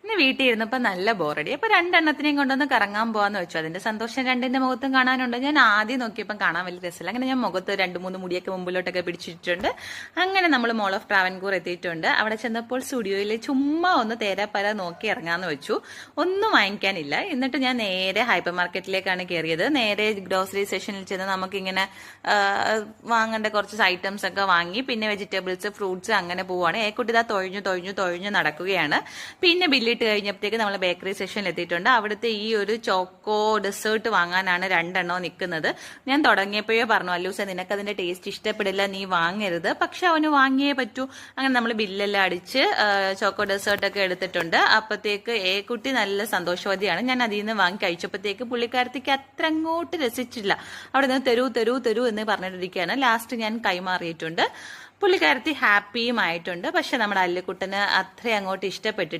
ഇന്ന് വീട്ടിൽ ഇരുന്നപ്പോ നല്ല ബോറടി. അപ്പൊ രണ്ടെണ്ണത്തിനെയും കൊണ്ടൊന്ന് കറങ്ങാൻ പോവാന്ന് വെച്ചു. അതിന്റെ സന്തോഷം രണ്ടിന്റെ മുഖത്തും കാണാനുണ്ട്. ഞാൻ ആദ്യം നോക്കിയപ്പോൾ കാണാൻ വലിയ രസമില്ല. അങ്ങനെ ഞാൻ മുഖത്ത് 2-3 മുടിയൊക്കെ മുമ്പിലോട്ടൊക്കെ പിടിച്ചിട്ടുണ്ട്. അങ്ങനെ നമ്മൾ മോൾ ഓഫ് ട്രാവൻകൂർ എത്തിയിട്ടുണ്ട്. അവിടെ ചെന്നപ്പോൾ സ്റ്റുഡിയോയിൽ ചുമ്മാ ഒന്ന് തേരാപ്പര നോക്കി ഇറങ്ങാന്ന് വെച്ചു. ഒന്നും വാങ്ങിക്കാനില്ല. എന്നിട്ട് ഞാൻ നേരെ ഹൈപ്പർ മാർക്കറ്റിലേക്കാണ് കയറിയത്. നേരെ ഗ്രോസറി സെക്ഷനിൽ ചെന്ന് നമുക്കിങ്ങനെ വാങ്ങേണ്ട കുറച്ച് ഐറ്റംസ് ഒക്കെ വാങ്ങി, പിന്നെ വെജിറ്റബിൾസ്, ഫ്രൂട്ട്സ് അങ്ങനെ പോവാണ്. ഏക്കുട്ടി ഇതാ തൊഴിഞ്ഞു നടക്കുകയാണ്. പിന്നെ ബില്ലിട്ട് കഴിഞ്ഞപ്പോഴത്തേക്ക് നമ്മൾ ബേക്കറി സെക്ഷനിൽ എത്തിയിട്ടുണ്ട്. അവിടുത്തെ ഈ ഒരു ചോക്കോ ഡെസേർട്ട് വാങ്ങാനാണ് 2 എണ്ണോ നിൽക്കുന്നത്. ഞാൻ തുടങ്ങിയപ്പോഴേ പറഞ്ഞു, അല്ലൂസ നിനക്കതിന്റെ ടേസ്റ്റ് ഇഷ്ടപ്പെടില്ല, നീ വാങ്ങരുത്. പക്ഷെ അവന് വാങ്ങിയേ പറ്റൂ. അങ്ങനെ നമ്മൾ ബില്ലെല്ലാം അടിച്ച് ചോക്കോ ഡെസേർട്ട് ഒക്കെ എടുത്തിട്ടുണ്ട്. അപ്പോഴത്തേക്ക് കുട്ടി നല്ല സന്തോഷവതിയാണ്. ഞാൻ അതിൽ നിന്ന് വാങ്ങി കഴിച്ചപ്പോഴത്തേക്ക് പുള്ളിക്കാരത്തേക്ക് അത്ര അങ്ങോട്ട് രസിച്ചില്ല. അവിടെ നിന്ന് തരൂ എന്ന് പറഞ്ഞിട്ടിരിക്കുകയാണ്. ലാസ്റ്റ് ഞാൻ കൈമാറിയിട്ടുണ്ട്. പുള്ളിക്കാരത്തി ഹാപ്പിയും ആയിട്ടുണ്ട്. പക്ഷെ നമ്മുടെ അല്ലുക്കുട്ടന് അത്ര അങ്ങോട്ട് ഇഷ്ടപ്പെട്ടിട്ട്